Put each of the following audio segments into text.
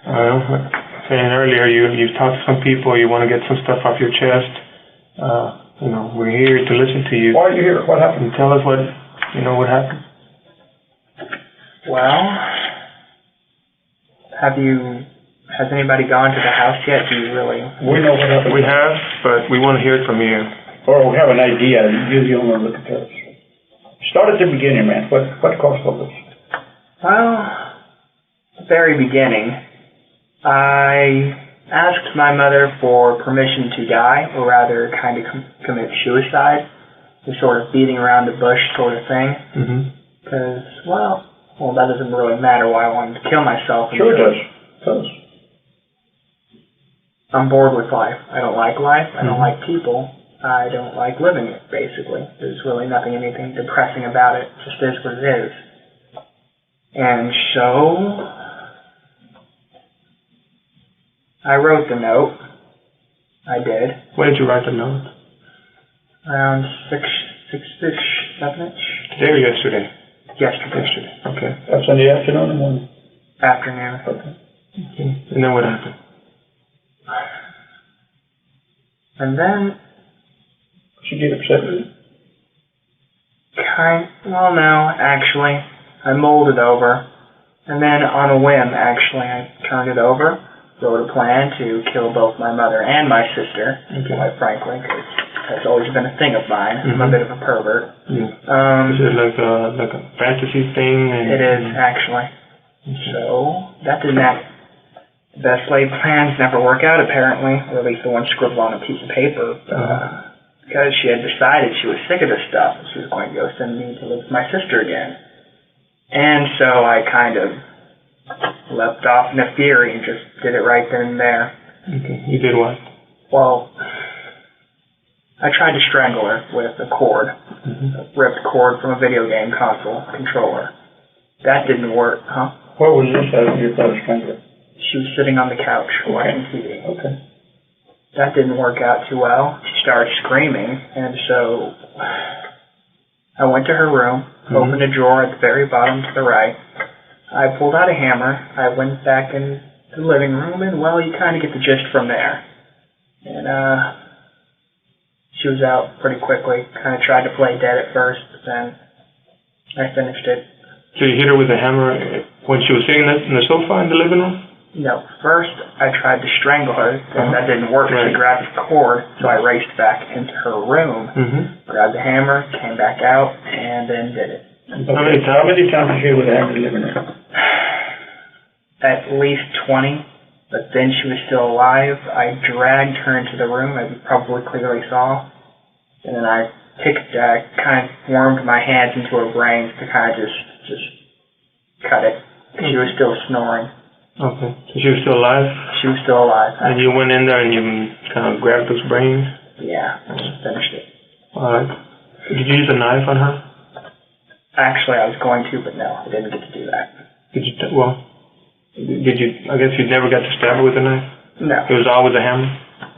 Saying earlier, you've talked to some people, you want to get some stuff off your chest. We're here to listen to you. Why are you here? What happened? Tell us what happened. Well, has anybody gone to the house yet? Do you really? We know what happened. We have, but we want to hear it from you. Or we have an idea. You're the only one looking at us. Start at the beginning, man. What caused all this? Well, the very beginning, I asked my mother for permission to die, or rather kind of commit suicide, the sort of beating around the bush sort of thing. Because, well, that doesn't really matter why I wanted to kill myself. Sure it does. Tell us. I'm bored with life. I don't like life. I don't like people. I don't like living it, basically. There's really anything depressing about it. It just is what it is. And so I wrote the note. I did. When did you write the note? Around 6-ish, 7-ish. Today or yesterday? Yesterday. Okay. That's in the afternoon or morning? Afternoon. Okay. And then what happened? And then... She get upset with you? Well, no, actually. I mulled it over. And then on a whim, actually, I turned it over, wrote a plan to kill both my mother and my sister, quite frankly, because that's always been a thing of mine. I'm a bit of a pervert. Is it like a fantasy thing? It is, actually. So, that didn't act. The best laid plans never work out, apparently, or at least the one scribbled on a piece of paper. Because she had decided she was sick of this stuff, and she was going to go send me to live with my sister again. And so I kind of leapt off in a fury and just did it right then and there. Okay. You did what? Well, I tried to strangle her with a cord, a ripped cord from a video game console controller. That didn't work, huh? Where was this at? You tried to strangle her? She was sitting on the couch watching TV. Okay. That didn't work out too well. She started screaming, and so I went to her room, opened a drawer at the very bottom to the right. I pulled out a hammer. I went back in the living room, and, well, you kind of get the gist from there. And she was out pretty quickly. Kind of tried to play dead at first, but then I finished it. So you hit her with a hammer when she was sitting in the sofa in the living room? No, first I tried to strangle her, and that didn't work. She grabbed the cord, so I raced back into her room, grabbed the hammer, came back out, and then did it. How many times did you hit with a hammer in the living room? At least 20, but then she was still alive. I dragged her into the room, as you probably clearly saw, and then I kind of wormed my hands into her brains to kind of just cut it. She was still snoring. Okay. So she was still alive? She was still alive. And you went in there and you kind of grabbed those brains? Yeah, I just finished it. Alright. Did you use a knife on her? Actually, I was going to, but no, I didn't get to do that. Did you, I guess you never got to stab her with a knife? No. It was all with a hammer?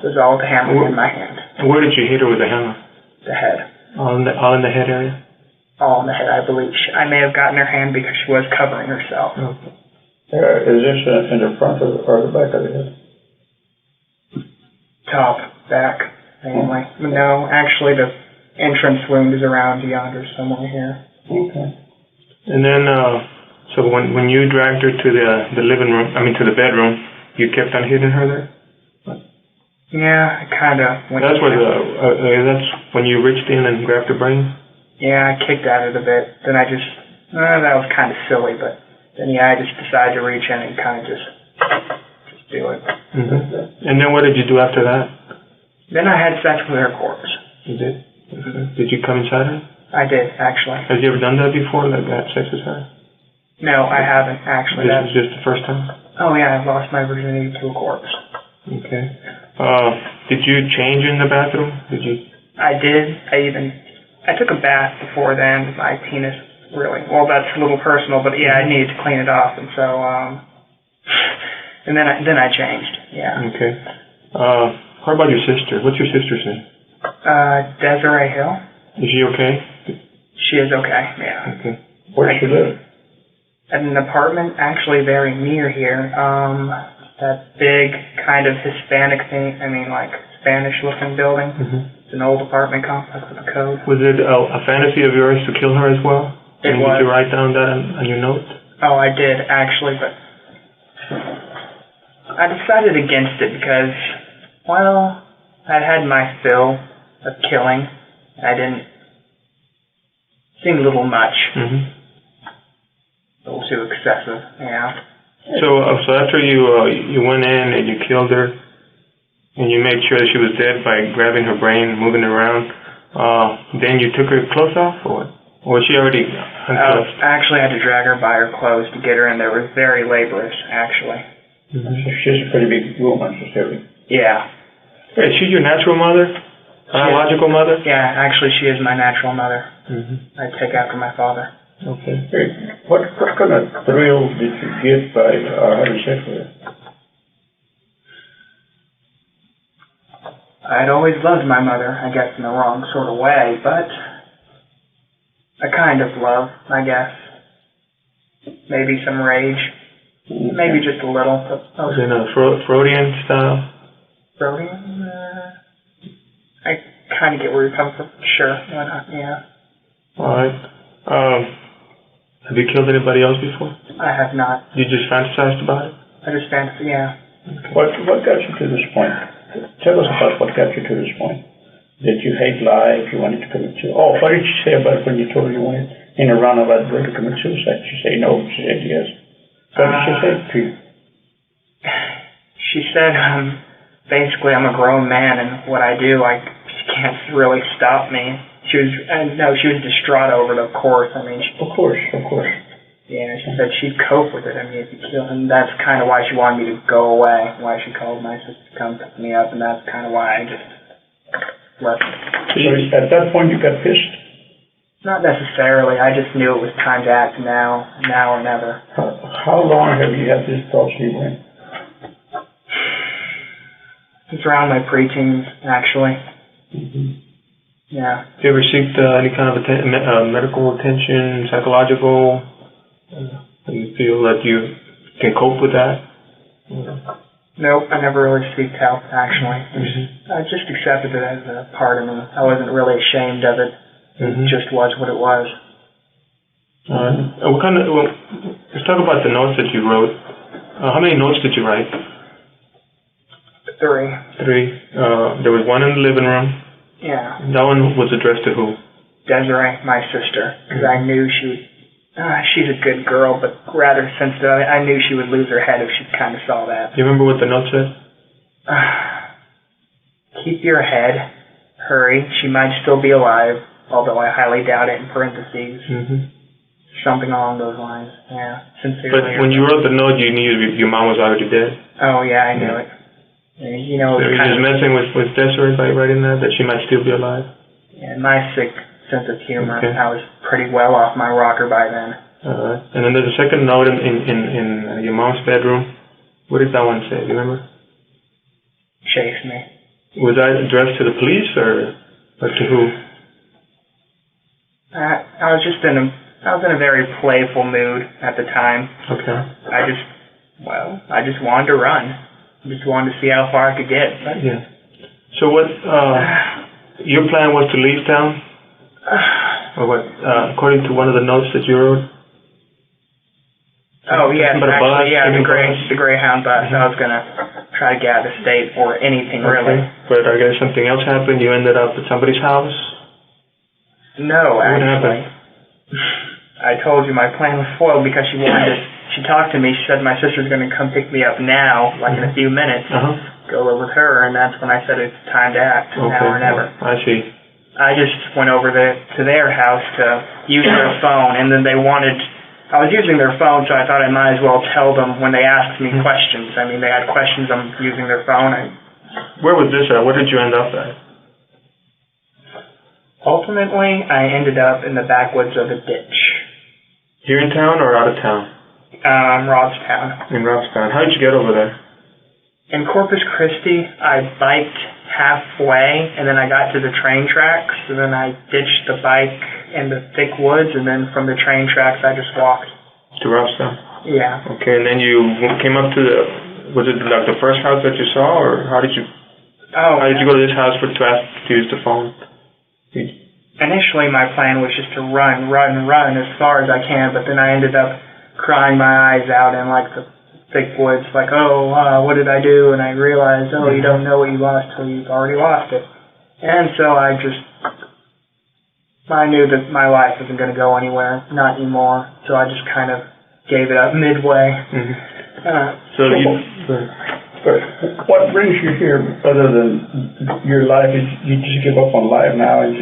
It was all with the hammer in my hand. And where did you hit her with the hammer? The head. All in the head area? All in the head, I believe. I may have gotten her hand because she was covering herself. Okay. Is this in the front or the back of the head? Top, back, mainly. No, actually the entrance wound is around yonder somewhere here. Okay. And then, so when you dragged her to the living room, to the bedroom, you kept on hitting her there? Yeah, I kind of went. That's where that's when you reached in and grabbed the brain? Yeah, I kicked at it a bit. Then I that was kind of silly, but then I just decided to reach in and kind of just do it. And then what did you do after that? Then I had sex with her corpse. You did? Did you come inside her? I did, actually. Have you ever done that before, like had sex with her? No, I haven't, actually. This was just the first time? Oh, yeah, I lost my virginity to a corpse. Okay. Did you change in the bathroom? I did. I took a bath before then. My penis really, well, that's a little personal, but yeah, I needed to clean it off, and so, and then I changed, yeah. Okay. How about your sister? What's your sister's name? Jazrael Hill. Is she okay? She is okay, yeah. Okay. Where does she live? At an apartment actually very near here. that big kind of Hispanic thing, like Spanish-looking building. It's an old apartment complex with a code. Was it a fantasy of yours to kill her as well? It was. Did you write down that on your notes? Oh, I did, actually, but I decided against it because, well, I'd had my fill of killing. I didn't seem a little much. A little too excessive, yeah. So after you went in and you killed her, and you made sure that she was dead by grabbing her brain, moving it around, then you took her clothes off, or what? Or was she already undressed? I actually had to drag her by her clothes to get her in there. It was very laborious, actually. So she's a pretty big woman, Yeah. Is she your natural mother? Biological mother? Yeah, actually she is my natural mother. I take after my father. Okay. Hey, what kind of thrill did you get by having sex with her? I'd always loved my mother, I guess in the wrong sort of way, but a kind of love, I guess. Maybe some rage. Maybe just a little. Was it a Freudian style? Freudian? I kind of get where you're coming from. Sure, why not? Yeah. All right. Have you killed anybody else before? I have not. You just fantasized about it? I just fantasy, yeah. Okay. What got you to this point? Tell us about what got you to this point. Did you hate life? You wanted to commit suicide? Oh, what did you say about when you told her you wanted in a roundabout way to commit suicide? She said no. She said yes. What did she say to you? She said, basically, I'm a grown man, and what I do, she can't really stop me. She was distraught over it, of course. Of course. Yeah, she said she'd cope with it. If you kill, and that's kind of why she wanted me to go away. Why she called my sister to come pick me up, and that's kind of why I just left. So at that point, you got pissed? Not necessarily. I just knew it was time to act now or never. How long have you had this thought in your brain? It's around my preteens, actually. Yeah. Have you ever seeked any kind of medical attention, psychological? Do you feel that you can cope with that? Nope, I never really seeked help, actually. I just accepted it as a part of me. I wasn't really ashamed of it. It just was what it was. Let's talk about the notes that you wrote. How many notes did you write? 3. 3. There was one in the living room. Yeah. That one was addressed to who? Desiree, my sister, because I knew she's a good girl, but rather sensitive. I knew she would lose her head if she kind of saw that. Do you remember what the note said? Keep your head. Hurry. She might still be alive, although I highly doubt it, in parentheses. Something along those lines. Yeah. Sincerely. But when you wrote the note, you knew your mom was already dead? Oh, yeah, I knew it. You know, so you're just messing with Desiree by writing that she might still be alive? Yeah, my sick sense of humor. Okay. I was pretty well off my rocker by then. And then there's a second note in your mom's bedroom. What did that one say? Do you remember? Chase me. Was that addressed to the police or to who? I was in a very playful mood at the time. Okay. I just wanted to run. I just wanted to see how far I could get. But yeah. So what? Your plan was to leave town, or what? According to one of the notes that you wrote. Oh yes, actually, yeah, the Greyhound bus. I was gonna try to get out of the state or anything really. But I guess something else happened. You ended up at somebody's house. No, actually. What happened? I told you my plan was foiled because she talked to me. She said my sister's going to come pick me up now, like in a few minutes. Go live with her, and that's when I said it's time to act, now or never. I see. I just went over to their house to use their phone, and then I was using their phone, so I thought I might as well tell them when they asked me questions. They had questions, I'm using their phone. Where was this at? Where did you end up at? Ultimately, I ended up in the backwoods of a ditch. Here in town or out of town? Robstown. In Robstown. How did you get over there? In Corpus Christi, I biked halfway, and then I got to the train tracks, and then I ditched the bike in the thick woods, and then from the train tracks, I just walked. To Robstown? Yeah. Okay, and then you came up to Was it like the first house that you saw, or how did you go to this house to ask to use the phone? Initially, my plan was just to run as far as I can, but then I ended up crying my eyes out in like the thick woods, like, what did I do? And I realized, you don't know what you lost till you've already lost it. And so I knew that my life wasn't going to go anywhere, not anymore. So I just kind of gave it up midway. What brings you here, other than your life? Is you just give up on life now and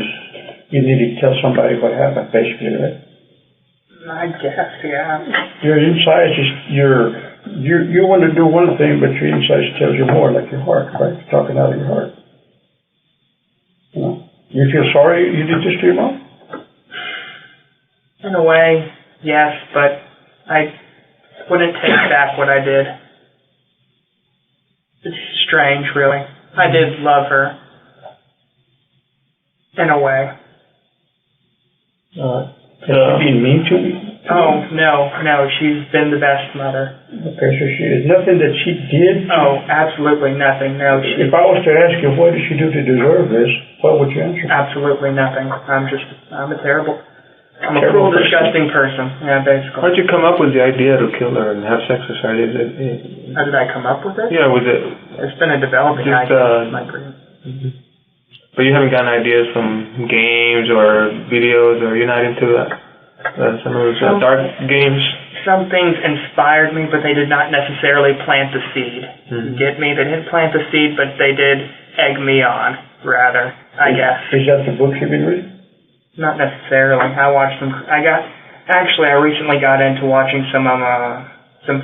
you need to tell somebody what happened, basically, right? I guess, yeah. Your inside you want to do one thing, but your inside tells you more, like your heart, right? Talking out of your heart. You know? You feel sorry you did this to your mom? In a way, yes, but I wouldn't take back what I did. It's strange, really. I did love her. In a way. Has she been mean to me? Oh, no, she's been the best mother. Okay, so she is nothing that she did? Oh, absolutely nothing, no. If I was to ask you, what did she do to deserve this, what would you answer? Absolutely nothing. I'm a cruel, disgusting person. Yeah, basically. How did you come up with the idea to kill her and have sex with her? How did I come up with it? Yeah, was it? It's been a developing idea. My brain. But you haven't gotten ideas from games or videos, or you're not into that? Some of those dark games? Some things inspired me, but they did not necessarily plant the seed. You get me? They didn't plant the seed, but they did egg me on, rather, I guess. Is that the books you've been reading? Not necessarily. I watched them. I recently got into watching some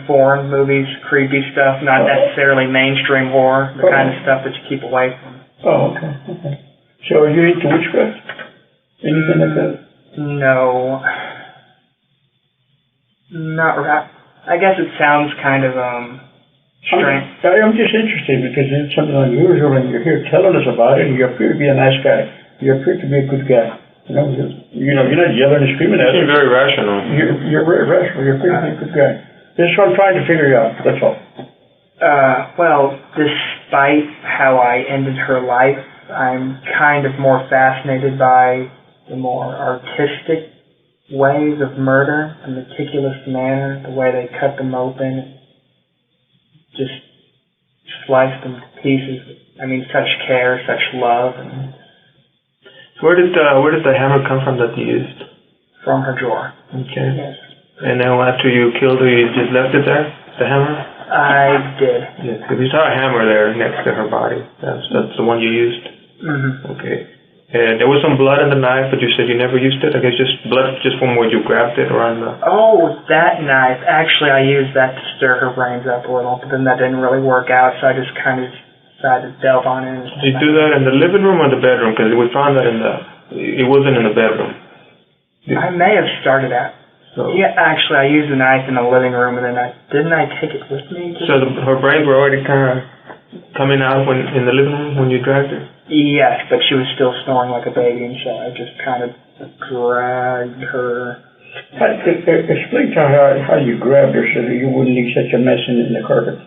foreign movies, creepy stuff, not necessarily mainstream horror, the kind of stuff that you keep away from. Oh, okay. So are you into witchcraft? Anything like that? No. Not right. I guess it sounds kind of strange. I'm just interested because it's something unusual, and you're here telling us about it, and you appear to be a nice guy. You appear to be a good guy. You're not yelling and screaming at us. You seem very rational. You're very rational. You're pretty a good guy. This is what I'm trying to figure out. That's all. Well, despite how I ended her life, I'm kind of more fascinated by the more artistic ways of murder, the meticulous manner, the way they cut them open, just slice them to pieces. I mean, such care, such love. And where did the hammer come from that you used? From her drawer. Okay. Yes. And then after you killed her, you just left it there, the hammer? I did. Yes, because you saw a hammer there next to her body. That's the one you used? Mm-hmm. Okay. And there was some blood in the knife, but you said you never used it? I guess just blood just from where you grabbed it around the... Oh, that knife. Actually, I used that to stir her brains up a little, but then that didn't really work out, so I just kind of decided to delve on it. Did you do that in the living room or the bedroom? Because we found that it wasn't in the bedroom. I may have started out. So, yeah, actually, I used the knife in the living room, and then didn't I take it with me? So her brains were already kind of coming out in the living room when you dragged her? Yes, but she was still snoring like a baby, and so I just kind of dragged her. Explain to her how you grabbed her so that you wouldn't leave such a mess in the carpet.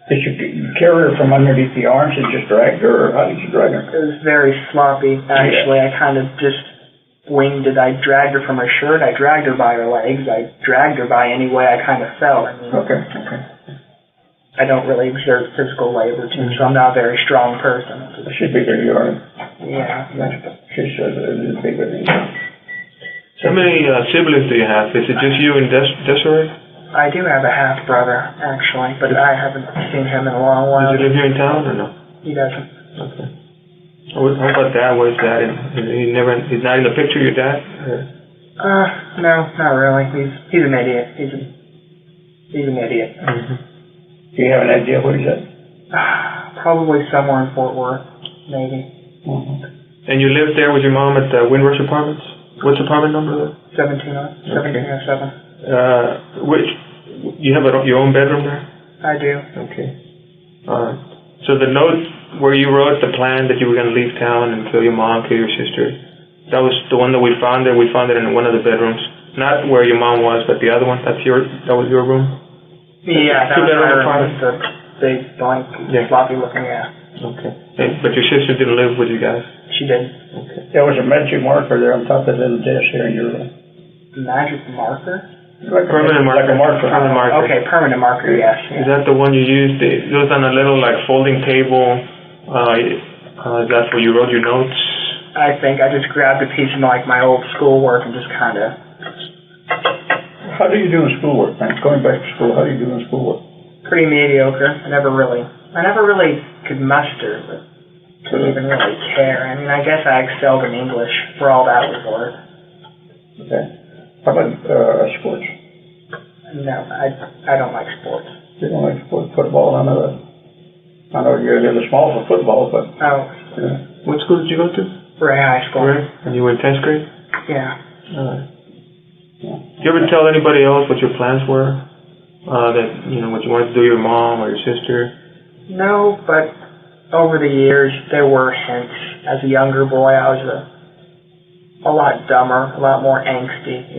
Did you carry her from underneath the arms and just dragged her, or how did you drag her? It was very sloppy, actually. Yeah. I kind of just winged it. I dragged her from her shirt. I dragged her by her legs. I dragged her by any way I kind of felt. I mean, okay. I don't really exert physical labor, too, so I'm not a very strong person. She's bigger than you are. Yeah. She's bigger than you are. How many siblings do you have? Is it just you and Desiree? I do have a half-brother, actually, but I haven't seen him in a long while. Does he live here in town, or no? He doesn't. Okay. How about Dad? Where's Dad? He's not in the picture, your dad? No, not really. He's an idiot. He's an idiot. Mm-hmm. Do you have an idea where he's at? Probably somewhere in Fort Worth, maybe. Mm-hmm. And you lived there with your mom at Windrush Apartments? What's apartment number there? 1707. You have your own bedroom there? I do. Okay. So the note where you wrote the plan that you were going to leave town and kill your mom, kill your sister, that was the one that we found there. We found it in one of the bedrooms. Not where your mom was, but the other one. That was your room? Yeah, that was Two-bedroom my room apartment? with the big, blank, Yeah. sloppy looking, yeah. Okay. But your sister didn't live with you guys? She did. Okay. There was a magic marker there on top of the little desk here in your room. Magic marker? Like Permanent marker. Like a marker. Permanent marker. Okay, permanent marker, yes. Is that the one you used? It was on a little like folding table. That's where you wrote your notes? I think I just grabbed a piece of like my old schoolwork and just kind of. How do you do in schoolwork, man? Going back to school, how do you do in schoolwork? Pretty mediocre. I never really could muster, but didn't even really care. I mean, I guess I excelled in English for all that was worth. Okay. How about sports? No, I don't like sports. You don't like football? I know you're a little small for football, but Oh, yeah. What school did you go to? Ray High School. Ray? And you were in 10th grade? Yeah. Do you ever tell anybody else what your plans were? That, what you wanted to do with your mom or your sister? No, but over the years, there were hints. As a younger boy, I was a lot dumber, a lot more angsty,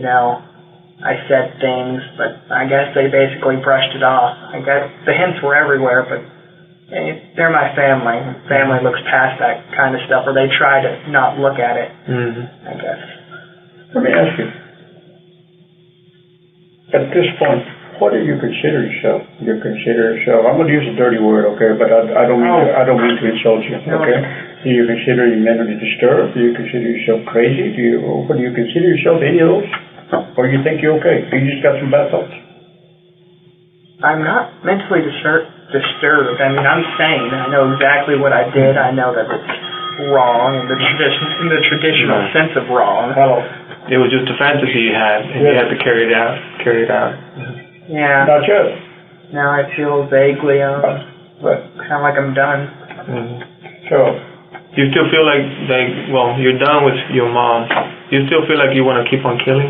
I said things, but I guess they basically brushed it off. I guess the hints were everywhere, but they're my family. Family looks past that kind of stuff, or they try to not look at it, I guess. Let me ask you, at this point, what do you consider yourself? You consider yourself, I'm going to use a dirty word, okay, but I don't mean to insult you, okay? Do you consider you mentally disturbed? Do you consider yourself crazy? What do you consider yourself, any of those? Or you think you're okay? You just got some bad thoughts? I'm not mentally disturbed. I mean, I'm sane. I know exactly what I did. I know that it's wrong in the traditional sense of wrong. Hello. It was just a fantasy you had, and you had to carry it out. Yeah. Not yet. Now I feel vaguely, But, kind of like I'm done. so, Do you still feel like you're done with your mom? Do you still feel like you want to keep on killing?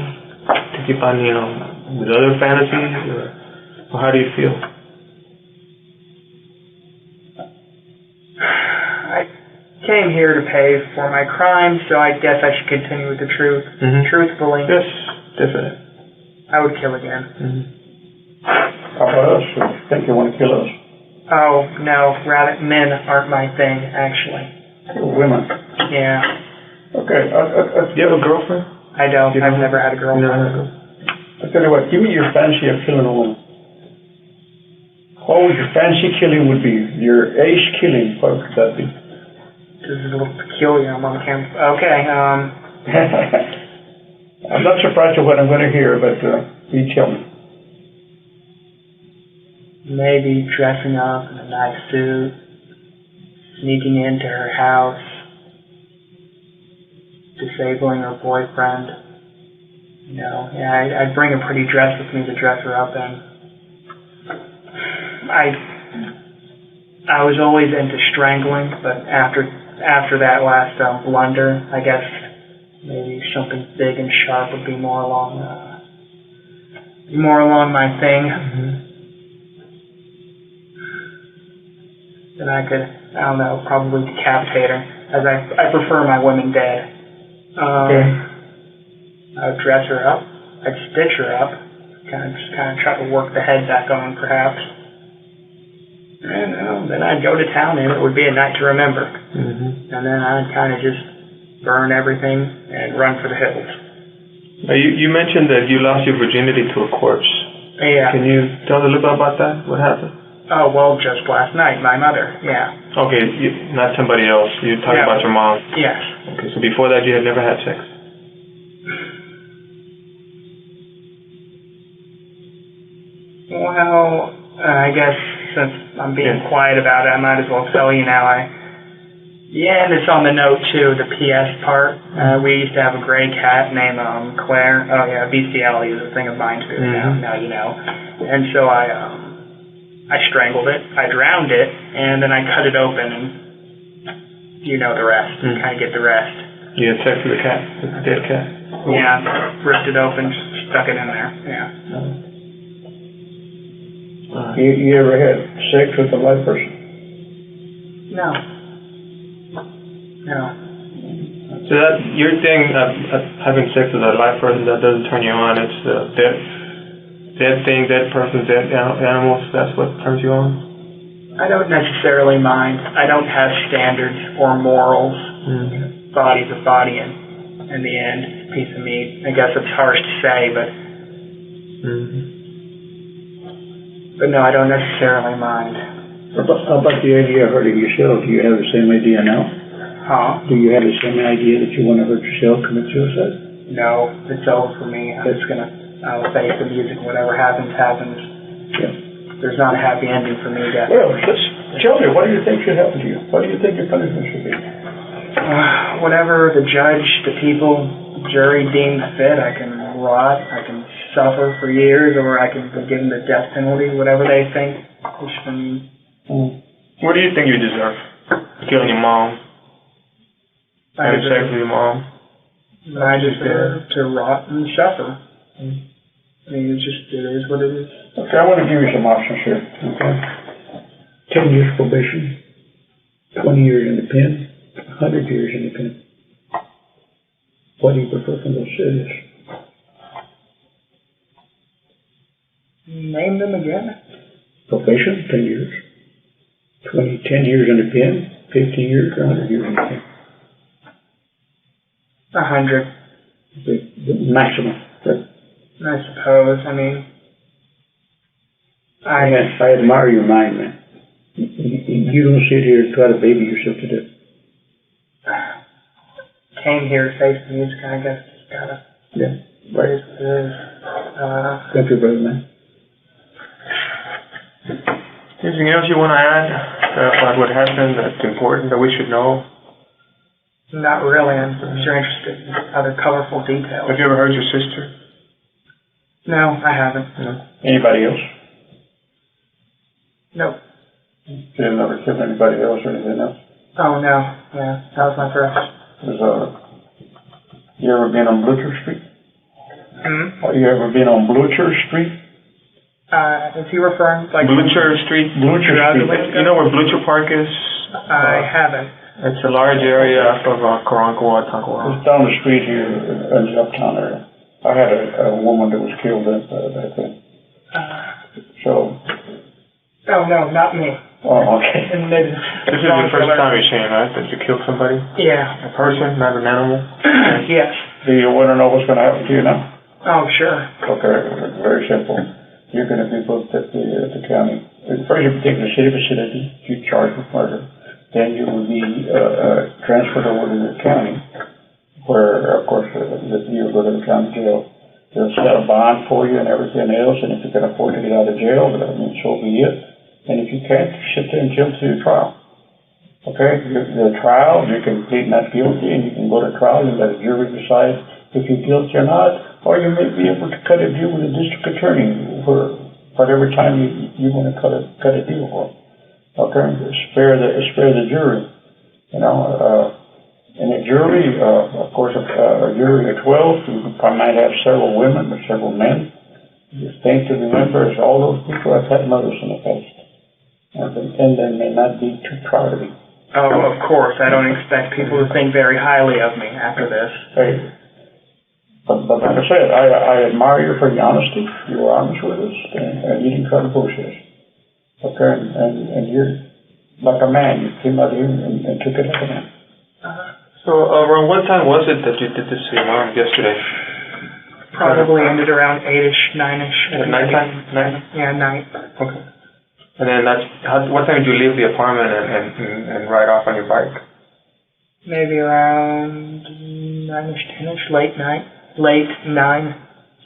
To keep on, with other fantasies? Or how do you feel? I came here to pay for my crimes, so I guess I should continue with the truth. Truthfully, Yes, definitely. I would kill again. how about us? You think you want to kill us? Oh, no, rather, men aren't my thing, actually. Women. Yeah. Okay. Do you have a girlfriend? I don't. I've never had a girlfriend. I'll tell you what, give me your fancy of killing a woman. What would your fancy killing would be? Your ace killing, what would that be? This is a little peculiar. I'm on camera. Okay, I'm not surprised at what I'm going to hear, but you tell me. maybe dressing up in a nice suit, sneaking into her house, disabling her boyfriend. I'd bring a pretty dress with me to dress her up in. I was always into strangling, but after that last blunder, I guess maybe something big and sharp would be more along my thing. Then I could, probably decapitate her, as I prefer my women dead. I would dress her up, I'd stitch her up, kind of try to work the head back on, perhaps. And then I'd go to town, and it would be a night to remember. And then I'd kind of just burn everything and run for the hills. You mentioned that you lost your virginity to a corpse. Yeah. Can you tell us a little bit about that? What happened? Oh, well, just last night, my mother, yeah. Okay, not somebody else. You're talking about your mom. Yes. Okay, so before that you had never had sex? Well, I guess since I'm being quiet about it, I might as well tell you now. And it's on the note too, the PS part. We used to have a gray cat named Claire. Oh yeah, bestiality is a thing of mine too. Now you know. And so I strangled it, I drowned it, and then I cut it open, and you know the rest. Kind of get the rest. You had sex with the cat, with the dead cat? Yeah, ripped it open, stuck it in there. Yeah. You ever had sex with a live person? No. So that your thing of having sex with a live person, that doesn't turn you on. It's dead things, dead persons, dead animals, that's what turns you on? I don't necessarily mind. I don't have standards or morals. Mm-hmm. Body's a body, and in the end, it's a piece of meat. I guess it's harsh to say, but no, I don't necessarily mind. How about the idea of hurting yourself? Do you have the same idea now? Huh? Do you have the same idea that you want to hurt yourself, commit suicide? No, it's over for me. I'll face the music. Whatever happens, happens. Yeah. There's not a happy ending for me, guys. Well, tell me, what do you think should happen to you? What do you think your punishment should be? Whatever the judge, the people, the jury deems fit. I can rot, I can suffer for years, or I can be given the death penalty, whatever they think is for me. What do you think you deserve? Killing your mom? Having sex with your mom? I deserve to rot and suffer. I mean, it is what it is. Okay, I want to give you some options here. Okay. 10 years probation, 20 years in the pen, 100 years in the pen. What do you prefer from those cities? Name them again. Probation, 10 years. 10 years in the pen, 50 years, or 100 years in the pen. 100. The maximum. Right? I suppose. I mean, I admire your mind, man. You don't sit here and try to baby yourself to death. Came here to face the music. I guess just gotta. Yeah, right. It is. Thank you, brother, man. Anything else you want to add about what happened that's important that we should know? Not really. I'm sure interested in other colorful details. Have you ever heard your sister? No, I haven't. No. Anybody else? Nope. You didn't ever kill anybody else or anything else? Oh, no. Yeah, that was my first. You ever been on Blucher Street? Hmm? You ever been on Blucher Street? Is he referring like Blucher Street? Blucher Street. You know where Blucher Park is? I haven't. It's a large area off of Karankawa, Tankawa. It's down the street here in the uptown area. I had a woman that was killed back then. So. Oh, no, not me. Oh, okay. This is your first time you're saying, right? That you killed somebody? Yeah. A person, not an animal? Yes. Do you want to know what's going to happen to you now? Oh, sure. Okay, very simple. You're going to be booked at the county. First, you take the city vicinity. You're charged with murder. Then you will be transferred over to the county, where, of course, you'll go to the county jail. They'll set a bond for you and everything else, and if you can afford to get out of jail, then so be it. And if you can't, sit there and chill to your trial. Okay? The trial, you can plead not guilty, and you can go to trial and let a jury decide if you're guilty or not, or you may be able to cut a deal with the district attorney for whatever time you want to cut a deal for. Okay? Spare the jury. You know, in a jury, of course, a jury of 12, you might have several women or several men. The thing to remember is all those people have had mothers in the past. And they may not be too proud of you. Oh, of course. I don't expect people to think very highly of me after this. Hey, but like I said, I admire you for your honesty. You were honest with us, and you didn't try to bullshit us. Okay, and you're like a man. You came out here and took it like a man. So around what time was it that you did this to your mom yesterday? Probably ended around 8-ish, 9-ish. At nighttime? Night? Yeah, night. Okay. And then what time did you leave the apartment and ride off on your bike? Maybe around 9-ish, 10-ish, late night. Late 9.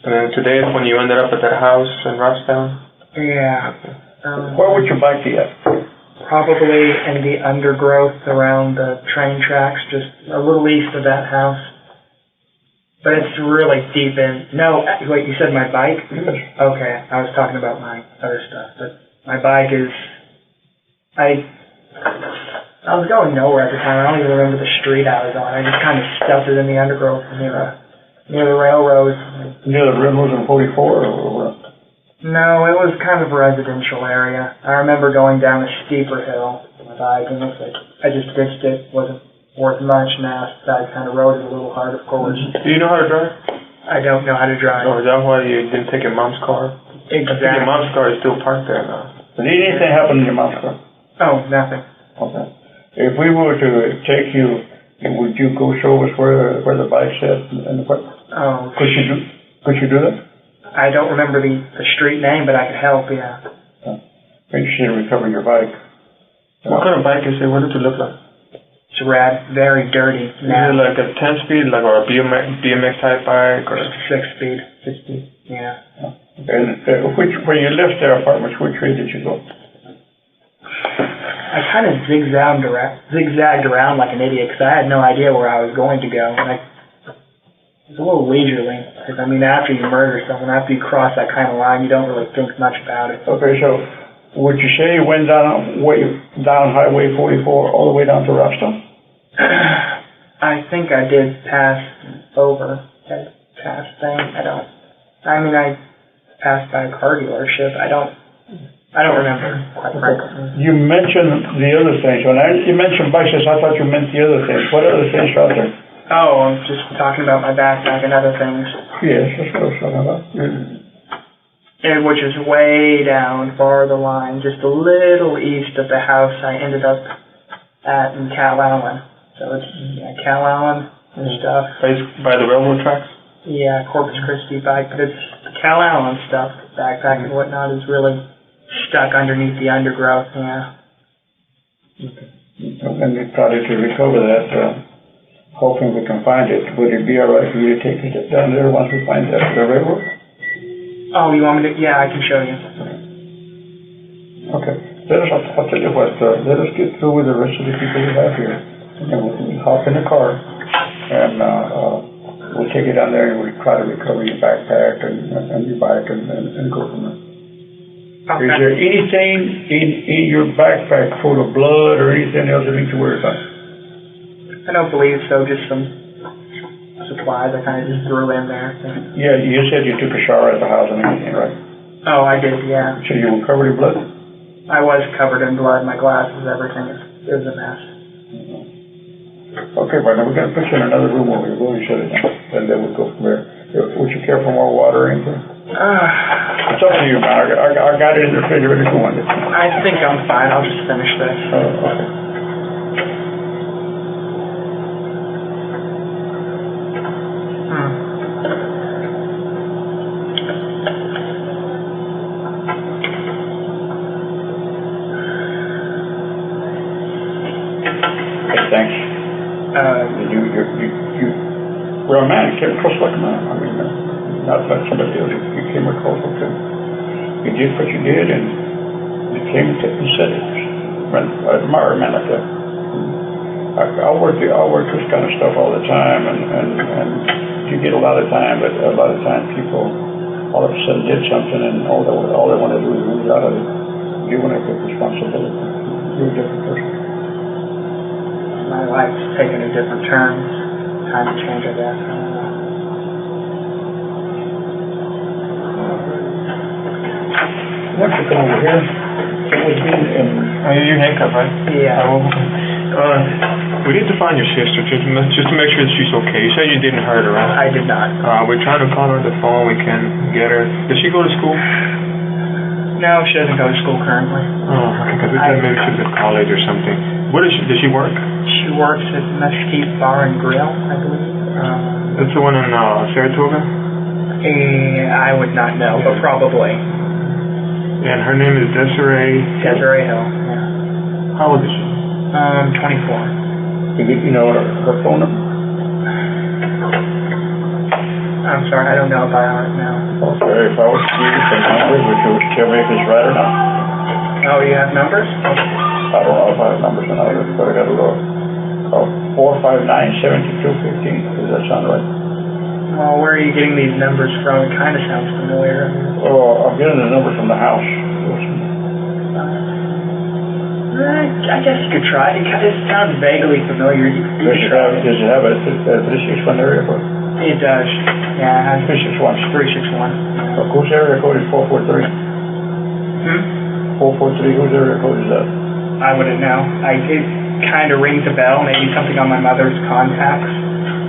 And then today is when you ended up at that house in Robstown? Yeah. Where would your bike be at? Probably in the undergrowth around the train tracks, just a little east of that house. But it's really deep in. No, wait, you said my bike? Yes. Okay, I was talking about my other stuff. But my bike is. I was going nowhere at the time. I don't even remember the street I was on. I just kind of stuffed it in the undergrowth near the railroad. Near the railroad on 44 or what? No, it was kind of a residential area. I remember going down a steeper hill with my bike, and I just ditched it. Wasn't worth much, and I kind of rode it a little hard, of course. Do you know how to drive? I don't know how to drive. Oh, is that why you didn't take your mom's car? Your Exactly. mom's car is still parked there now. Did anything happen in your mom's car? Oh, nothing. Okay. If we were to take you, would you go show us where the bike's at and what? Oh, Could you do that? I don't remember the street name, but I could help, yeah. I'm interested in recovering your bike. What kind of bike is it? What does it look like? It's rad, very dirty. Is it like a 10-speed, like, or a BMX type bike, or 6-speed. 6-speed? Yeah. And when you left their apartments, which way did you go? I kind of zigzagged around like an idiot because I had no idea where I was going to go. And it was a little leisurely. Because, I mean, after you murder someone, after you cross that kind of line, you don't really think much about it. Okay, so would you say you went down Highway 44 all the way down to Rockstone? I think I did pass over that past thing. I passed by a car dealership. I don't remember, quite frankly. You mentioned the other things. When you mentioned bikes, I thought you meant the other things. What other things are there? Oh, I'm just talking about my backpack and other things. Yes, that's what I was talking about. And which is way down, far the line, just a little east of the house I ended up at in Cal Allen. So it's Cal Allen and stuff. By the railroad tracks? Yeah, Corpus Christi bike, but it's the Cal Allen stuff, backpack and whatnot, is really stuck underneath the undergrowth, yeah. And we probably to recover that, hoping we can find it. Would it be all right for you to take it down there once we find the railroad? Oh, you want me to? Yeah, I can show you. Okay. I'll tell you what, let us get through with the rest of the people we have here. And then we'll hop in the car and we'll take it down there and we'll try to recover your backpack and your bike and go from there. Okay. Is there anything in your backpack full of blood or anything else that we need to worry about? I don't believe so, just some supplies I kind of just threw in there. Yeah, you said you took a shower at the house and everything, right? Oh, I did, yeah. So you were covered in blood? I was covered in blood, my glasses, everything. It was a mess. Okay, partner, we're going to put you in another room where we're going to shut it down, and then we'll go from there. Would you care for more water or anything? It's up to you, man. I got it in the refrigerator if you want it. I think I'm fine. I'll just finish this. Okay. Thanks. Well, man, you came across like a man. I mean, not like somebody else. You came across like a, you did what you did and you came and said it. I admire a man like that. I work this kind of stuff all the time, and you get a lot of time, but a lot of time people all of a sudden did something, and all they want to do is move out of it. You want to take responsibility. You're a different person. My life's taken a different turn. Time to change, I guess. I don't know. Why don't you come over here? Sit with me and... You're handcuffed, right? Yeah. We need to find your sister just to make sure that she's okay. You said you didn't hurt her, right? I did not. We're trying to call her on the phone. We can get her. Does she go to school? No, she doesn't go to school currently. Oh, okay, because we thought maybe she was at college or something. What is she? Does she work? She works at Mesquite Bar and Grill, I believe. That's the one in Saratoga? I would not know, but probably. And her name is Desiree Hill, yeah. How old is she? 24. You know her phone number? I'm sorry, I don't know by heart now. Okay, if I was to give you some numbers, would you tell me if it's right or not? Oh, you have numbers? I don't know if I have numbers or not, but I got to look. 459-7215. Does that sound right? Well, where are you getting these numbers from? It kind of sounds familiar. Oh, I'm getting the number from the house. I guess you could try. It sounds vaguely familiar. You Does could try. it have a 361 area code? It does. Yeah, it has 361. 361. Whose area code is 443? 443, whose area code is that? I wouldn't know. It kind of rings a bell, maybe something on my mother's contacts,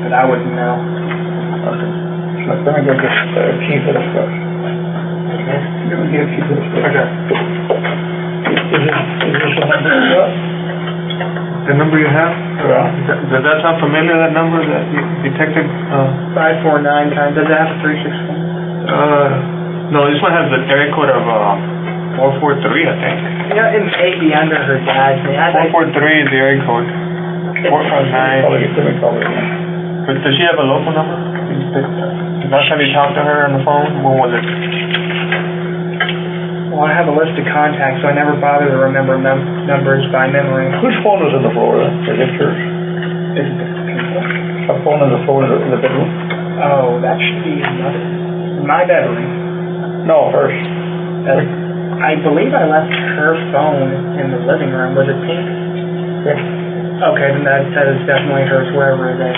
but I wouldn't know. Okay. So let me get this key for this stuff. Let me get you this. Okay. Is this the number you got? The number you have? Yeah. Does that sound familiar, that number that you detected? 549 times. Does it have a 361? No, this one has the area code of 443, I think. Yeah, it may be under her dad's name. 443 is the area code. 459. Let me call it again. But does she have a local number? Last time you talked to her on the phone, when was it? Well, I have a list of contacts, so I never bother to remember numbers by memory. Whose phone is in the floor? Is it yours? Is it the people? A phone in the floor in the bedroom? Oh, that should be my bedroom. No, hers. I believe I left her phone in the living room. Was it pink? Yeah. Okay, then that is definitely hers, wherever it is.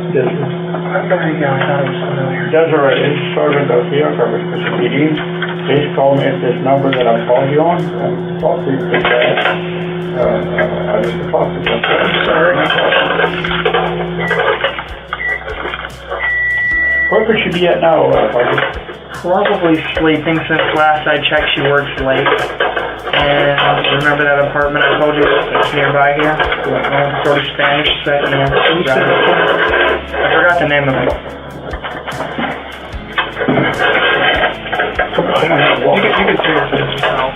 There you go, I thought it was familiar. Jazrael is servant of here, Corpus Christi meeting. Please call me at this number that I'm calling you on and talk to you with that. I need to talk to you. I'm sorry. Where could she be at now, Harvey? Probably sleeping. Since last I checked, she works late. And remember that apartment I told you that's nearby here? Sort of Spanish set, you know. I forgot the name of it. Come on, You can see it yourself.